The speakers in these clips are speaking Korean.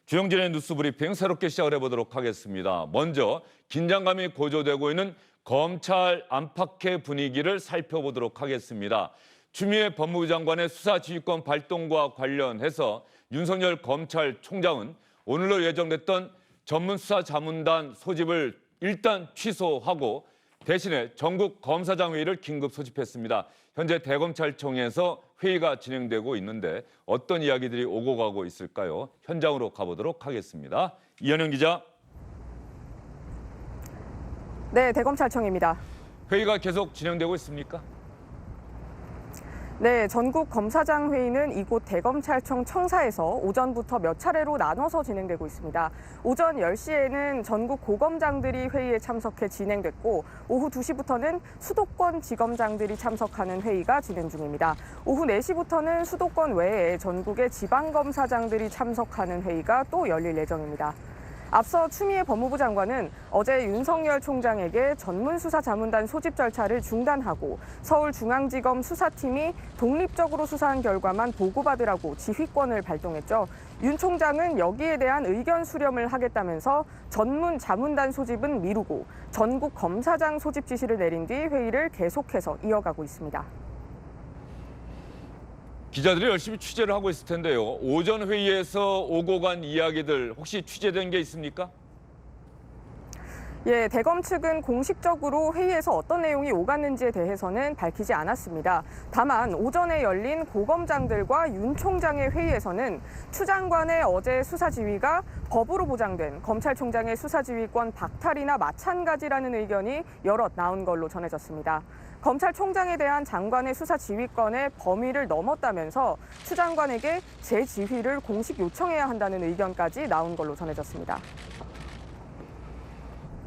주영진의 뉴스브리핑 새롭게 시작을 해보도록 하겠습니다. 먼저 긴장감이 고조되고 있는 검찰 안팎의 분위기를 살펴보도록 하겠습니다. 추미애 법무부 장관의 수사지휘권 발동과 관련해서 윤석열 검찰총장은 오늘로 예정됐던 전문수사자문단 소집을 일단 취소하고 대신에 전국 검사장 회의를 긴급 소집했습니다. 현재 대검찰청에서 회의가 진행되고 있는데 어떤 이야기들이 오고 가고 있을까요? 현장으로 가보도록 하겠습니다. 이현영 기자. 네, 대검찰청입니다. 회의가 계속 진행되고 있습니까? 네, 전국 검사장 회의는 이곳 대검찰청 청사에서 오전부터 몇 차례로 나눠서 진행되고 있습니다. 오전 10시에는 전국 고검장들이 회의에 참석해 진행됐고 오후 2시부터는 수도권 지검장들이 참석하는 회의가 진행 중입니다. 오후 4시부터는 수도권 외에 전국의 지방검사장들이 참석하는 회의가 또 열릴 예정입니다. 앞서 추미애 법무부 장관은 어제 윤석열 총장에게 전문수사자문단 소집 절차를 중단하고 서울중앙지검 수사팀이 독립적으로 수사한 결과만 보고받으라고 지휘권을 발동했죠. 윤 총장은 여기에 대한 의견 수렴을 하겠다면서 전문자문단 소집은 미루고 전국 검사장 소집 지시를 내린 뒤 회의를 계속해서 이어가고 있습니다. 기자들이 열심히 취재를 하고 있을 텐데요. 오전 회의에서 오고 간 이야기들 혹시 취재된 게 있습니까? 예, 대검 측은 공식적으로 회의에서 어떤 내용이 오갔는지에 대해서는 밝히지 않았습니다. 다만 오전에 열린 고검장들과 윤 총장의 회의에서는 추 장관의 어제 수사지휘가 법으로 보장된 검찰총장의 수사지휘권 박탈이나 마찬가지라는 의견이 여럿 나온 걸로 전해졌습니다. 검찰총장에 대한 장관의 수사지휘권의 범위를 넘었다면서 추 장관에게 재지휘를 공식 요청해야 한다는 의견까지 나온 걸로 전해졌습니다.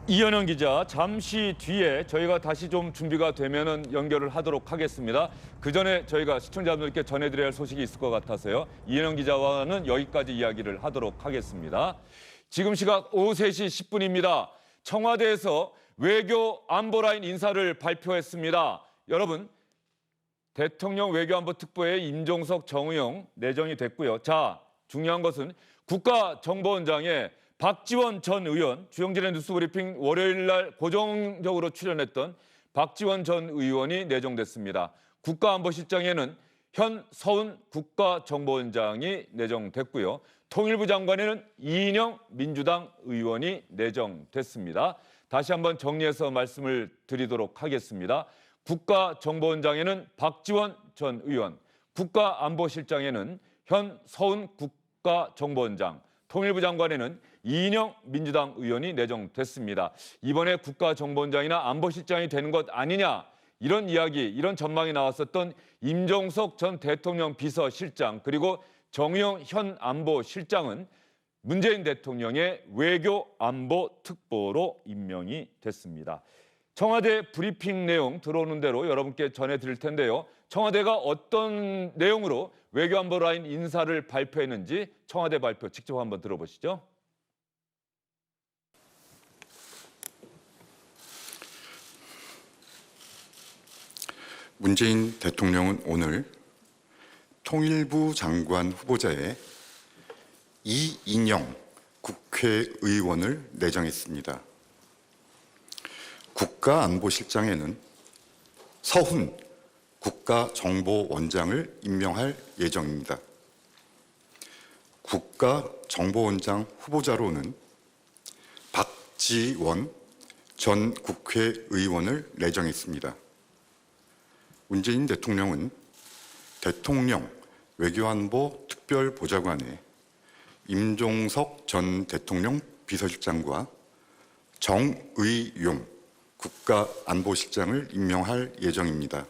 이현영 기자, 잠시 뒤에 저희가 다시 좀 준비가 되면은 연결을 하도록 하겠습니다. 그 전에 저희가 시청자분들께 전해드려야 할 소식이 있을 것 같아서요. 이현영 기자와는 여기까지 이야기를 하도록 하겠습니다. 지금 시각 오후 3시 10분입니다. 청와대에서 외교 안보라인 인사를 발표했습니다. 여러분, 대통령 외교안보특보에 임종석, 정의용 내정이 됐고요. 자, 중요한 것은 국가정보원장에 박지원 전 의원, 주영진의 뉴스브리핑 월요일 날 고정적으로 출연했던 박지원 전 의원이 내정됐습니다. 국가안보실장에는 현서훈 국가정보원장이 내정됐고요. 통일부 장관에는 이인영 민주당 의원이 내정됐습니다. 다시 한번 정리해서 말씀을 드리도록 하겠습니다. 국가정보원장에는 박지원 전 의원, 국가안보실장에는 현서훈 국가정보원장, 통일부 장관에는 이인영 민주당 의원이 내정됐습니다. 이번에 국가정보원장이나 안보실장이 되는 것 아니냐, 이런 이야기, 이런 전망이 나왔었던 임종석 전 대통령 비서실장 그리고 정의용 현 안보실장은 문재인 대통령의 외교안보특보로 임명이 됐습니다. 청와대 브리핑 내용 들어오는 대로 여러분께 전해드릴 텐데요. 청와대가 어떤 내용으로 외교안보 라인 인사를 발표했는지 청와대 발표 직접 한번 들어보시죠. 문재인 대통령은 오늘 통일부 장관 후보자에 이인영 국회의원을 내정했습니다. 국가안보실장에는 서훈 국가정보원장을 임명할 예정입니다. 국가정보원장 후보자로는 박지원 전 국회의원을 내정했습니다. 문재인 대통령은 대통령 외교안보 특별보좌관에 임종석 전 대통령 비서실장과 정의용 국가안보실장을 임명할 예정입니다.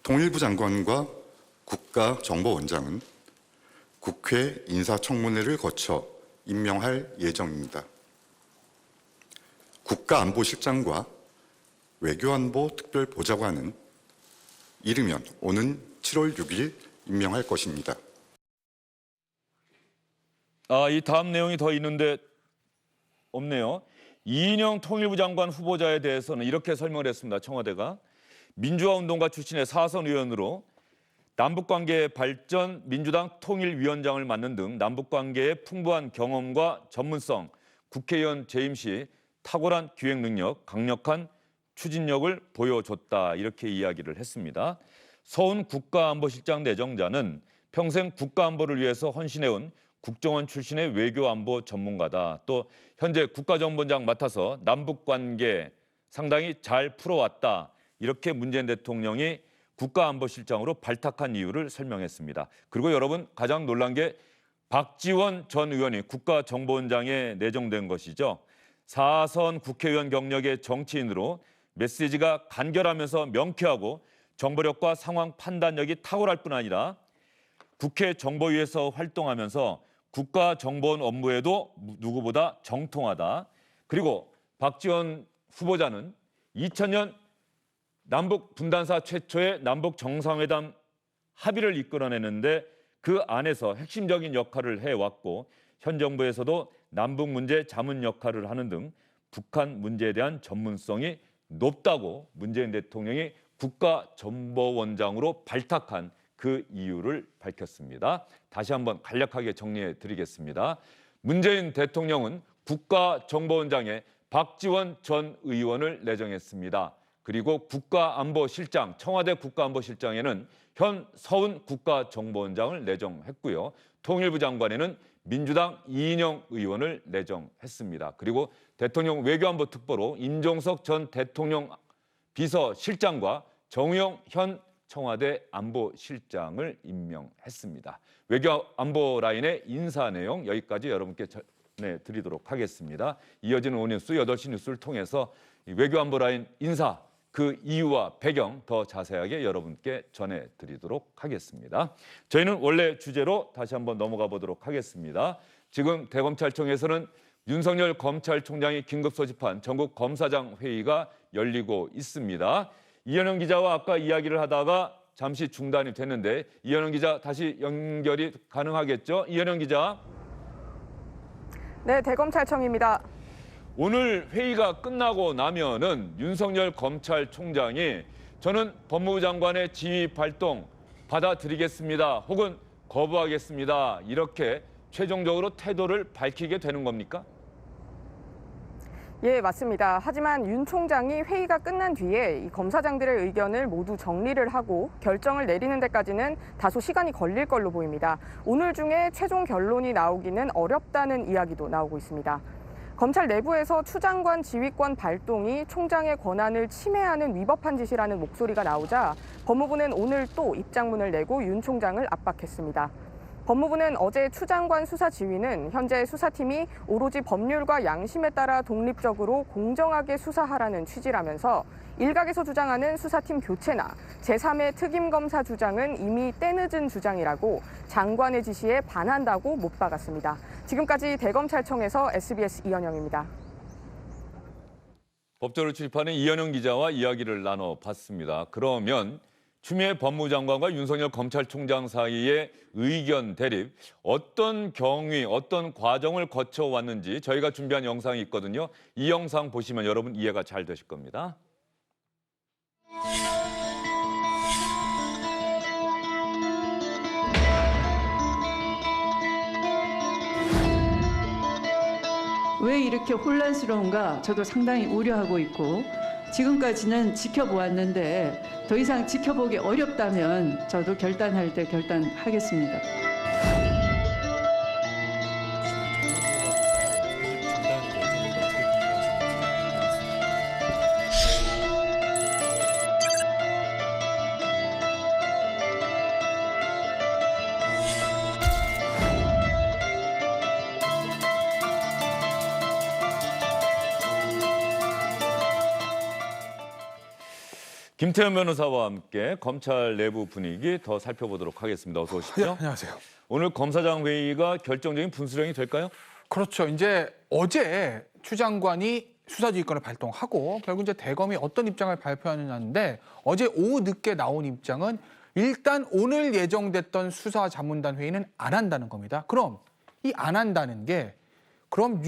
통일부 장관과 국가정보원장은 국회 인사청문회를 거쳐 임명할 예정입니다. 국가안보실장과 외교안보 특별보좌관은 이르면 오는 7월 6일 임명할 것입니다. 이 다음 내용이 더 있는데 없네요. 이인영 통일부 장관 후보자에 대해서는 이렇게 설명을 했습니다. 청와대가 민주화운동가 출신의 사선 의원으로 남북관계 발전 민주당 통일위원장을 맡는 등 남북관계의 풍부한 경험과 전문성, 국회의원 재임 시 탁월한 기획 능력, 강력한 추진력을 보여줬다 이렇게 이야기를 했습니다. 서훈 국가안보실장 내정자는 평생 국가안보를 위해서 헌신해온 국정원 출신의 외교안보 전문가다. 또 현재 국가정보원장 맡아서 남북관계 상당히 잘 풀어왔다. 이렇게 문재인 대통령이 국가안보실장으로 발탁한 이유를 설명했습니다. 그리고 여러분 가장 놀란 게 박지원 전 의원이 국가정보원장에 내정된 것이죠. 4선 국회의원 경력의 정치인으로 메시지가 간결하면서 명쾌하고 정보력과 상황 판단력이 탁월할 뿐 아니라 국회 정보위에서 활동하면서 국가정보원 업무에도 누구보다 정통하다. 그리고 박지원 후보자는 2000년 남북 분단사 최초의 남북 정상회담 합의를 이끌어내는데 그 안에서 핵심적인 역할을 해왔고 현 정부에서도 남북 문제 자문 역할을 하는 등 북한 문제에 대한 전문성이 높다고 문재인 대통령이 국가정보원장으로 발탁한 그 이유를 밝혔습니다. 다시 한번 간략하게 정리해 드리겠습니다. 문재인 대통령은 국가정보원장에 박지원 전 의원을 내정했습니다. 그리고 국가안보실장, 청와대 국가안보실장에는 현 서훈 국가정보원장을 내정했고요. 통일부 장관에는 민주당 이인영 의원을 내정했습니다. 그리고 대통령 외교안보 특보로 임종석 전 대통령 비서실장과 정우영 현 청와대 안보실장을 임명했습니다. 외교안보 라인의 인사 내용 여기까지 여러분께 전해드리도록 하겠습니다. 이어지는 오뉴스 8시 뉴스를 통해서 외교안보 라인 인사 그 이유와 배경 더 자세하게 여러분께 전해드리도록 하겠습니다. 저희는 원래 주제로 다시 한번 넘어가 보도록 하겠습니다. 지금 대검찰청에서는 윤석열 검찰총장이 긴급 소집한 전국 검사장 회의가 열리고 있습니다. 이현영 기자와 아까 이야기를 하다가 잠시 중단이 됐는데 이현영 기자 다시 연결이 가능하겠죠? 이현영 기자. 네, 대검찰청입니다. 오늘 회의가 끝나고 나면은 윤석열 검찰총장이 저는 법무부 장관의 지휘 발동 받아들이겠습니다. 혹은 거부하겠습니다. 이렇게 최종적으로 태도를 밝히게 되는 겁니까? 예, 맞습니다. 하지만 윤 총장이 회의가 끝난 뒤에 이 검사장들의 의견을 모두 정리를 하고 결정을 내리는 데까지는 다소 시간이 걸릴 걸로 보입니다. 오늘 중에 최종 결론이 나오기는 어렵다는 이야기도 나오고 있습니다. 검찰 내부에서 추 장관 지휘권 발동이 총장의 권한을 침해하는 위법한 짓이라는 목소리가 나오자 법무부는 오늘 또 입장문을 내고 윤 총장을 압박했습니다. 법무부는 어제 추 장관 수사 지휘는 현재 수사팀이 오로지 법률과 양심에 따라 독립적으로 공정하게 수사하라는 취지라면서 일각에서 주장하는 수사팀 교체나 제3의 특임검사 주장은 이미 때늦은 주장이라고 장관의 지시에 반한다고 못 박았습니다. 지금까지 대검찰청에서 SBS 이현영입니다. 법조를 출입하는 이현영 기자와 이야기를 나눠봤습니다. 그러면 추미애 법무부 장관과 윤석열 검찰총장 사이의 의견 대립, 어떤 경위, 어떤 과정을 거쳐왔는지 저희가 준비한 영상이 있거든요. 이 영상 보시면 여러분 이해가 잘 되실 겁니다. 왜 이렇게 혼란스러운가 저도 상당히 우려하고 있고 지금까지는 지켜보았는데 더 이상 지켜보기 어렵다면 저도 결단할 때 결단하겠습니다. 김태현 변호사와 함께 검찰 내부 분위기 더 살펴보도록 하겠습니다. 어서 오십시오. 네, 안녕하세요. 오늘 검사장 회의가 결정적인 분수령이 될까요? 그렇죠. 이제 어제 추 장관이 수사지휘권을 발동하고 결국 이제 대검이 어떤 입장을 발표하느냐인데 어제 오후 늦게 나온 입장은 일단 오늘 예정됐던 수사자문단 회의는 안 한다는 겁니다. 그럼 이 안 한다는 게 그럼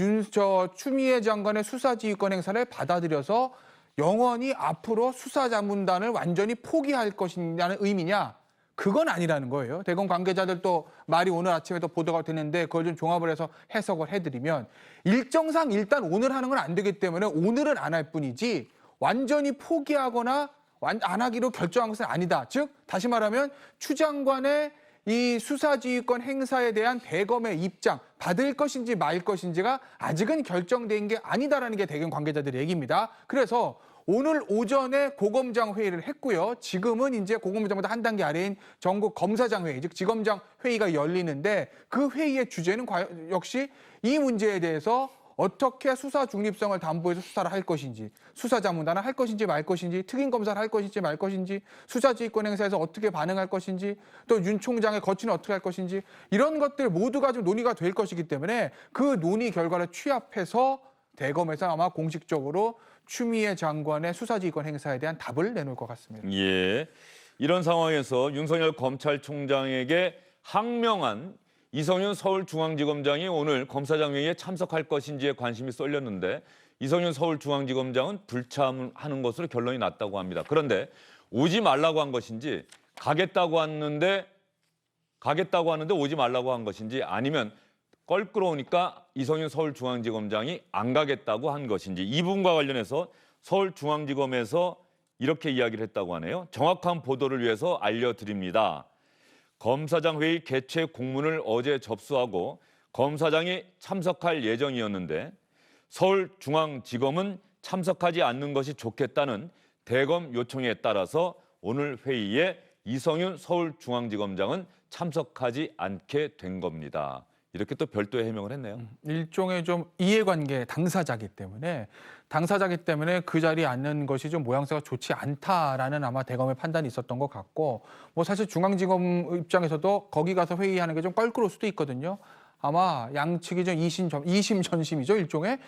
추미애 장관의 수사지휘권 행사를 받아들여서 영원히 앞으로 수사자문단을 완전히 포기할 것이냐는 의미냐? 그건 아니라는 거예요. 대검 관계자들 또 말이 오늘 아침에도 보도가 됐는데 그걸 좀 종합을 해서 해석을 해드리면 일정상 일단 오늘 하는 건 안 되기 때문에 오늘은 안 할 뿐이지 완전히 포기하거나 안 하기로 결정한 것은 아니다. 즉 다시 말하면 추 장관의 이 수사지휘권 행사에 대한 대검의 입장, 받을 것인지 말 것인지가 아직은 결정된 게 아니다라는 게 대검 관계자들의 얘기입니다. 그래서 오늘 오전에 고검장 회의를 했고요. 지금은 이제 고검장보다 한 단계 아래인 전국 검사장 회의, 즉 지검장 회의가 열리는데 그 회의의 주제는 역시 이 문제에 대해서 어떻게 수사 중립성을 담보해서 수사를 할 것인지, 수사자문단을 할 것인지 말 것인지, 특임 검사를 할 것인지 말 것인지, 수사지휘권 행사에서 어떻게 반응할 것인지, 또 윤 총장의 거취는 어떻게 할 것인지 이런 것들 모두가 좀 논의가 될 것이기 때문에 그 논의 결과를 취합해서 대검에서 아마 공식적으로 추미애 장관의 수사지휘권 행사에 대한 답을 내놓을 것 같습니다. 예, 이런 상황에서 윤석열 검찰총장에게 항명한 이성윤 서울중앙지검장이 오늘 검사장 회의에 참석할 것인지에 관심이 쏠렸는데 이성윤 서울중앙지검장은 불참하는 것으로 결론이 났다고 합니다. 그런데 오지 말라고 한 것인지 가겠다고 하는데 오지 말라고 한 것인지 아니면 껄끄러우니까 이성윤 서울중앙지검장이 안 가겠다고 한 것인지 이 부분과 관련해서 서울중앙지검에서 이렇게 이야기를 했다고 하네요. 정확한 보도를 위해서 알려드립니다. 검사장 회의 개최 공문을 어제 접수하고 검사장이 참석할 예정이었는데 서울중앙지검은 참석하지 않는 것이 좋겠다는 대검 요청에 따라서 오늘 회의에 이성윤 서울중앙지검장은 참석하지 않게 된 겁니다. 이렇게 또 별도의 해명을 했네요. 일종의 좀 이해관계 당사자기 때문에 그 자리에 앉는 것이 좀 모양새가 좋지 않다라는 아마 대검의 판단이 있었던 것 같고 뭐 사실 중앙지검 입장에서도 거기 가서 회의하는 게 좀 껄끄러울 수도 있거든요. 아마 양측이 좀 이심전심이죠. 일종의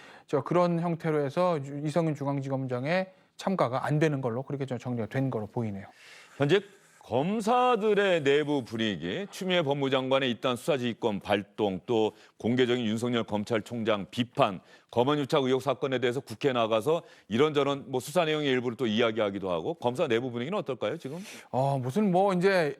그런 형태로 해서 이성윤 중앙지검장의 참가가 안 되는 걸로 그렇게 좀 정리가 된 걸로 보이네요. 현재 검사들의 내부 분위기, 추미애 법무장관의 잇따른 수사지휘권 발동, 또 공개적인 윤석열 검찰총장 비판, 검언유착 의혹 사건에 대해서 국회에 나가서 이런저런 뭐 수사 내용의 일부를 또 이야기하기도 하고 검사 내부 분위기는 어떨까요, 지금? 무슨 뭐 이제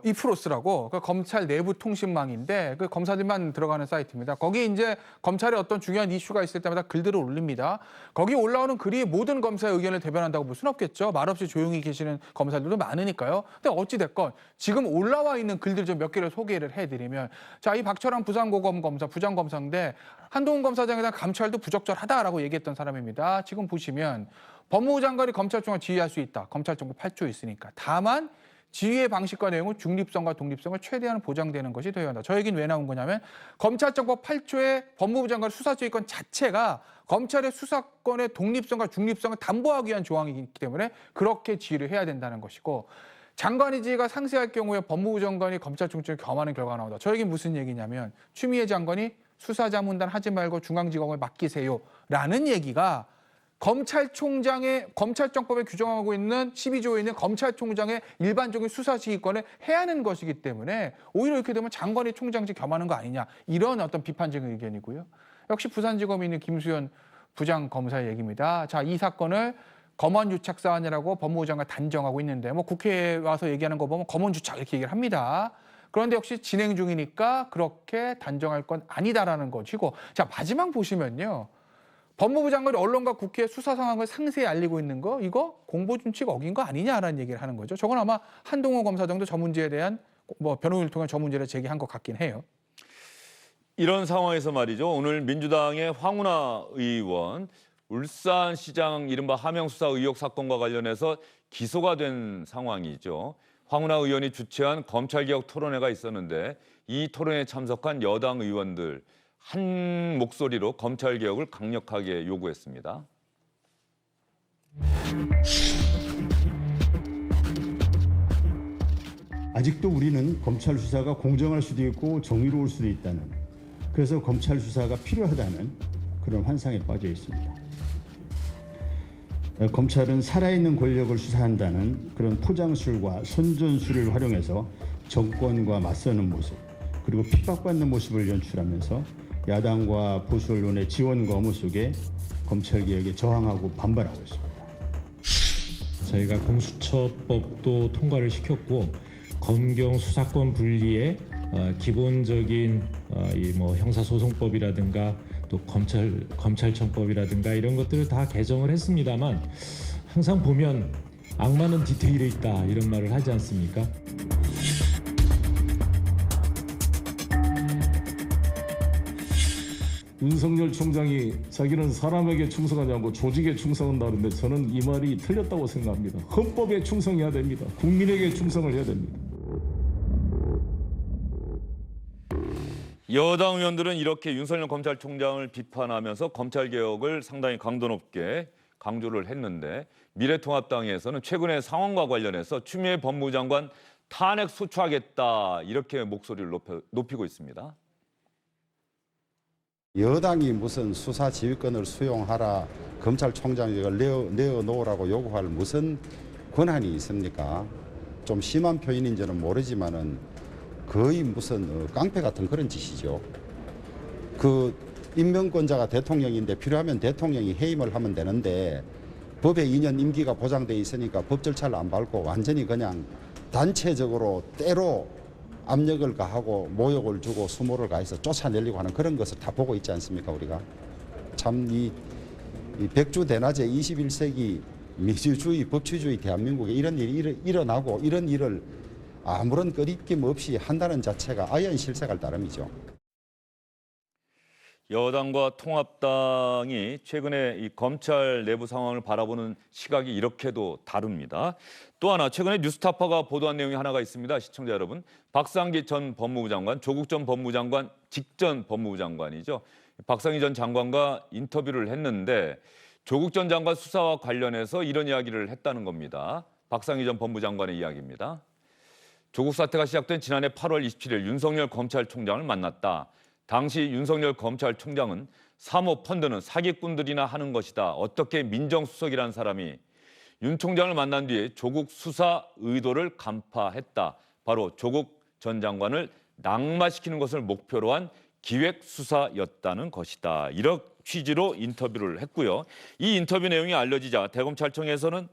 이프로스라고 그 검찰 내부 통신망인데 그 검사들만 들어가는 사이트입니다. 거기 이제 검찰의 어떤 중요한 이슈가 있을 때마다 글들을 올립니다. 거기 올라오는 글이 모든 검사의 의견을 대변한다고 볼 수는 없겠죠. 말없이 조용히 계시는 검사들도 많으니까요. 근데 어찌 됐건 지금 올라와 있는 글들 좀 몇 개를 소개를 해드리면 자, 이 박철환 부산고검 검사 부장검사인데 한동훈 검사장에 대한 감찰도 부적절하다라고 얘기했던 사람입니다. 지금 보시면 법무부 장관이 검찰총장 지휘할 수 있다. 검찰정보 8조에 있으니까. 다만 지휘의 방식과 내용은 중립성과 독립성을 최대한 보장되는 것이 되어야 한다. 저 얘기는 왜 나온 거냐면 검찰정보 8조의 법무부 장관 수사지휘권 자체가 검찰의 수사권의 독립성과 중립성을 담보하기 위한 조항이기 때문에 그렇게 지휘를 해야 된다는 것이고 장관의 지위가 상세할 경우에 법무부 장관이 검찰총장을 겸하는 결과가 나온다. 저 얘기는 무슨 얘기냐면 추미애 장관이 수사자문단 하지 말고 중앙지검을 맡기세요라는 얘기가 검찰총장의 검찰정법에 규정하고 있는 12조에 있는 검찰총장의 일반적인 수사지휘권을 해하는 것이기 때문에 오히려 이렇게 되면 장관이 총장직 겸하는 거 아니냐 이런 어떤 비판적인 의견이고요. 역시 부산지검에 있는 김수현 부장검사의 얘기입니다. 자, 이 사건을 검언유착 사안이라고 법무부 장관 단정하고 있는데 뭐 국회에 와서 얘기하는 거 보면 검언유착 이렇게 얘기를 합니다. 그런데 역시 진행 중이니까 그렇게 단정할 건 아니다라는 것이고 자, 마지막 보시면요. 법무부 장관이 언론과 국회의 수사 상황을 상세히 알리고 있는 거 이거 공보준칙 어긴 거 아니냐라는 얘기를 하는 거죠. 저건 아마 한동훈 검사 정도 저 문제에 대한 뭐 변호인을 통한 저 문제를 제기한 것 같긴 해요. 이런 상황에서 말이죠. 오늘 민주당의 황운하 의원 울산시장 이른바 하명수사 의혹 사건과 관련해서 기소가 된 상황이죠. 황운하 의원이 주최한 검찰개혁 토론회가 있었는데 이 토론회에 참석한 여당 의원들 한 목소리로 검찰개혁을 강력하게 요구했습니다. 아직도 우리는 검찰 수사가 공정할 수도 있고 정의로울 수도 있다는, 그래서 검찰 수사가 필요하다는 그런 환상에 빠져 있습니다. 검찰은 살아있는 권력을 수사한다는 그런 포장술과 선전술을 활용해서 정권과 맞서는 모습, 그리고 핍박받는 모습을 연출하면서 야당과 보수 언론의 지원 거무 속에 검찰개혁에 저항하고 반발하고 있습니다. 저희가 공수처법도 통과를 시켰고 검경 수사권 분리의 기본적인 이 뭐 형사소송법이라든가 또 검찰청법이라든가 이런 것들을 다 개정을 했습니다만 항상 보면 악마는 디테일에 있다 이런 말을 하지 않습니까? 윤석열 총장이 자기는 사람에게 충성하지 않고 조직에 충성한다 그러는데 저는 이 말이 틀렸다고 생각합니다. 헌법에 충성해야 됩니다. 국민에게 충성을 해야 됩니다. 여당 의원들은 이렇게 윤석열 검찰총장을 비판하면서 검찰개혁을 상당히 강도 높게 강조를 했는데 미래통합당에서는 최근의 상황과 관련해서 추미애 법무장관 탄핵 소추하겠다 이렇게 목소리를 높이고 있습니다. 여당이 무슨 수사 지휘권을 수용하라, 검찰총장을 내어놓으라고 요구할 무슨 권한이 있습니까? 좀 심한 표현인지는 모르지만은 거의 무슨 깡패 같은 그런 짓이죠. 그 임명권자가 대통령인데 필요하면 대통령이 해임을 하면 되는데 법에 2년 임기가 보장돼 있으니까 법 절차를 안 밟고 완전히 그냥 단체적으로 때로 압력을 가하고 모욕을 주고 수모를 가해서 쫓아내려고 하는 그런 것을 다 보고 있지 않습니까, 우리가? 참 이 백주 대낮에 21세기 민주주의, 법치주의 대한민국에 이런 일이 일어나고 이런 일을 아무런 꺼리낌 없이 한다는 자체가 아연실색할 따름이죠. 여당과 통합당이 최근에 이 검찰 내부 상황을 바라보는 시각이 이렇게도 다릅니다. 또 하나 최근에 뉴스타파가 보도한 내용이 하나가 있습니다. 시청자 여러분, 박상기 전 법무부 장관, 조국 전 법무부 장관 직전 법무부 장관이죠. 박상기 전 장관과 인터뷰를 했는데 조국 전 장관 수사와 관련해서 이런 이야기를 했다는 겁니다. 박상기 전 법무부 장관의 이야기입니다. 조국 사태가 시작된 지난해 8월 27일 윤석열 검찰총장을 만났다. 당시 윤석열 검찰총장은 사모펀드는 사기꾼들이나 하는 것이다. 어떻게 민정수석이라는 사람이 윤 총장을 만난 뒤에 조국 수사 의도를 간파했다. 바로 조국 전 장관을 낙마시키는 것을 목표로 한 기획수사였다는 것이다. 이런 취지로 인터뷰를 했고요. 이 인터뷰 내용이 알려지자 대검찰청에서는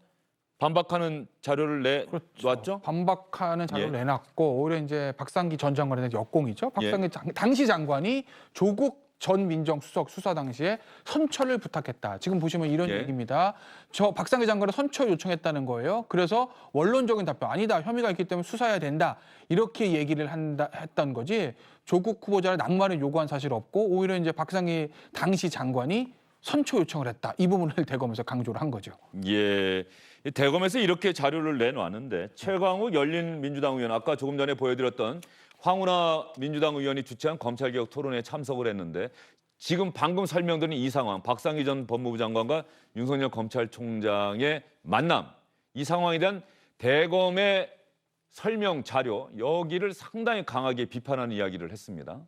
반박하는 자료를 내놨죠? 반박하는 자료를 예. 내놨고 오히려 이제 박상기 전 장관에 대한 역공이죠. 박상기 당시 장관이 조국 전 민정수석 수사 당시에 선처를 부탁했다. 지금 보시면 이런 예. 얘기입니다. 저 박상기 장관을 선처 요청했다는 거예요. 그래서 원론적인 답변 아니다. 혐의가 있기 때문에 수사해야 된다. 이렇게 얘기를 했던 거지. 조국 후보자를 낙마를 요구한 사실 없고 오히려 이제 박상기 당시 장관이 선처 요청을 했다. 이 부분을 대검에서 강조를 한 거죠. 예. 대검에서 이렇게 자료를 내놨는데 최강욱 열린민주당 의원, 아까 조금 전에 보여드렸던 황운하 민주당 의원이 주최한 검찰개혁 토론회에 참석을 했는데 지금 방금 설명드린 이 상황, 박상기 전 법무부 장관과 윤석열 검찰총장의 만남, 이 상황에 대한 대검의 설명 자료, 여기를 상당히 강하게 비판하는 이야기를 했습니다.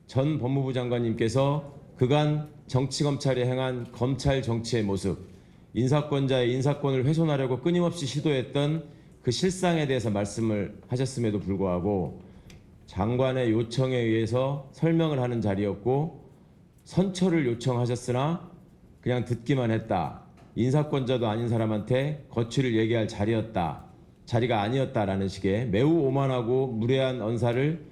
전 법무부 장관님께서 그간 정치검찰이 행한 검찰 정치의 모습, 인사권자의 인사권을 훼손하려고 끊임없이 시도했던 그 실상에 대해서 말씀을 하셨음에도 불구하고 장관의 요청에 의해서 설명을 하는 자리였고 선처를 요청하셨으나 그냥 듣기만 했다. 인사권자도 아닌 사람한테 거취를 얘기할 자리가 아니었다라는 식의 매우 오만하고 무례한 언사를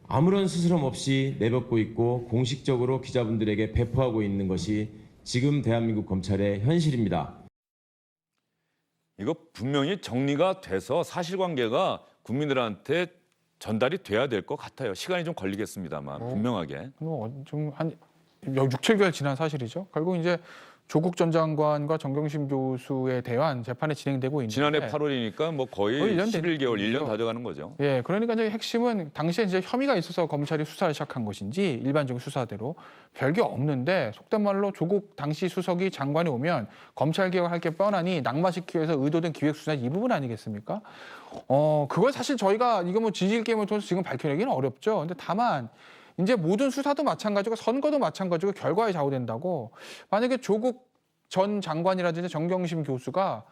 아무런 스스럼 없이 내뱉고 있고 공식적으로 기자분들에게 배포하고 있는 것이 지금 대한민국 검찰의 현실입니다. 이거 분명히 정리가 돼서 사실관계가 국민들한테 전달이 돼야 될 것 같아요. 시간이 좀 걸리겠습니다만 분명하게. 좀 한 6, 7개월 지난 사실이죠. 결국 이제 조국 전 장관과 정경심 교수에 대한 재판이 진행되고 있는데 지난해 8월이니까 뭐 거의 11개월, 1년 다 돼가는 거죠. 예, 그러니까 이제 핵심은 당시에 이제 혐의가 있어서 검찰이 수사를 시작한 것인지 일반적인 수사대로 별게 없는데 속된 말로 조국 당시 수석이 장관이 오면 검찰 개혁을 할 게 뻔하니 낙마시키기 위해서 의도된 기획수사 이 부분 아니겠습니까? 그걸 사실 저희가 이거 뭐 지질 게임을 통해서 지금 밝혀내기는 어렵죠. 근데 다만 이제 모든 수사도 마찬가지고 선거도 마찬가지고 결과에 좌우된다고. 만약에 조국 전 장관이라든지 정경심 교수가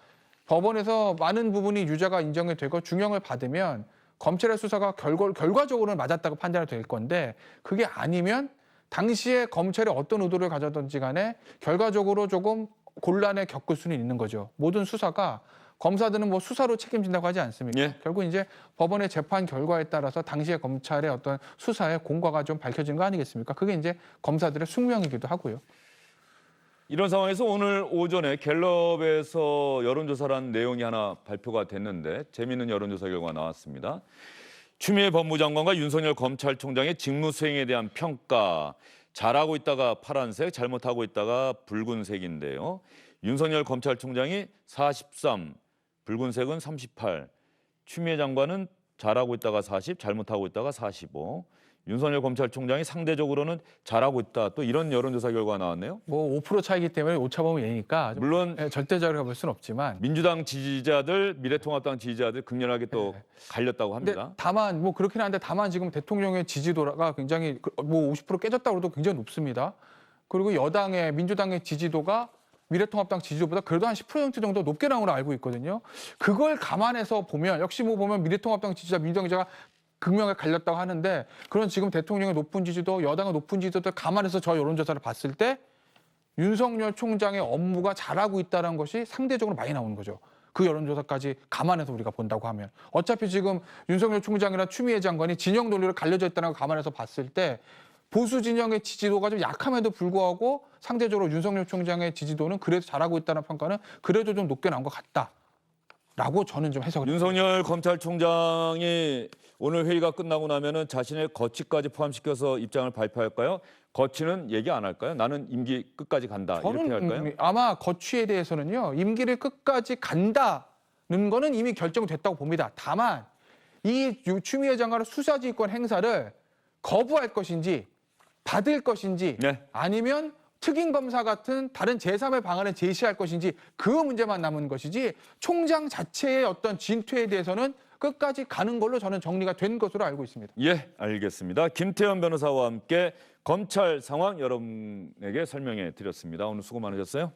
법원에서 많은 부분이 유죄가 인정이 되고 중형을 받으면 검찰의 수사가 결과적으로는 맞았다고 판단이 될 건데 그게 아니면 당시에 검찰이 어떤 의도를 가졌든지 간에 결과적으로 조금 곤란에 겪을 수는 있는 거죠. 모든 수사가 검사들은 뭐 수사로 책임진다고 하지 않습니까? 예. 결국 이제 법원의 재판 결과에 따라서 당시의 검찰의 어떤 수사의 공과가 좀 밝혀진 거 아니겠습니까? 그게 이제 검사들의 숙명이기도 하고요. 이런 상황에서 오늘 오전에 갤럽에서 여론조사라는 내용이 하나 발표가 됐는데 재미있는 여론조사 결과가 나왔습니다. 추미애 법무장관과 윤석열 검찰총장의 직무 수행에 대한 평가. 잘하고 있다가 파란색, 잘못하고 있다가 붉은색인데요. 윤석열 검찰총장이 43, 붉은색은 38, 추미애 장관은 잘하고 있다가 40, 잘못하고 있다가 45. 윤석열 검찰총장이 상대적으로는 잘하고 있다. 또 이런 여론조사 결과가 나왔네요. 뭐 5% 차이기 때문에 오차범위 얘니까 물론 절대적으로 볼 수는 없지만 민주당 지지자들, 미래통합당 지지자들 극렬하게 또 갈렸다고 근데 합니다. 다만 뭐 그렇긴 한데 다만 지금 대통령의 지지도가 굉장히 뭐 50% 깨졌다고 해도 굉장히 높습니다. 그리고 여당의 민주당의 지지도가 미래통합당 지지도보다 그래도 한 10% 정도 높게 나온 걸로 알고 있거든요. 그걸 감안해서 보면 역시 뭐 보면 미래통합당 지지자, 민주당 지지자가 극명하게 갈렸다고 하는데 그런 지금 대통령의 높은 지지도, 여당의 높은 지지도를 감안해서 저 여론조사를 봤을 때 윤석열 총장의 업무가 잘하고 있다는 것이 상대적으로 많이 나오는 거죠. 그 여론조사까지 감안해서 우리가 본다고 하면. 어차피 지금 윤석열 총장이나 추미애 장관이 진영 논리로 갈려져 있다는 걸 감안해서 봤을 때 보수 진영의 지지도가 좀 약함에도 불구하고 상대적으로 윤석열 총장의 지지도는 그래도 잘하고 있다는 평가는 그래도 좀 높게 나온 것 같다라고 저는 좀 해석을 윤석열 검찰총장이 오늘 회의가 끝나고 나면은 자신의 거취까지 포함시켜서 입장을 발표할까요? 거취는 얘기 안 할까요? 나는 임기 끝까지 간다 이렇게 할까요? 아마 거취에 대해서는요. 임기를 끝까지 간다는 거는 이미 결정됐다고 봅니다. 다만 이 추미애 장관의 수사지휘권 행사를 거부할 것인지 받을 것인지 네. 아니면 특임검사 같은 다른 제3의 방안을 제시할 것인지 그 문제만 남은 것이지 총장 자체의 어떤 진퇴에 대해서는 끝까지 가는 걸로 저는 정리가 된 것으로 알고 있습니다. 예, 알겠습니다. 김태현 변호사와 함께 검찰 상황 여러분에게 설명해 드렸습니다. 오늘 수고 많으셨어요.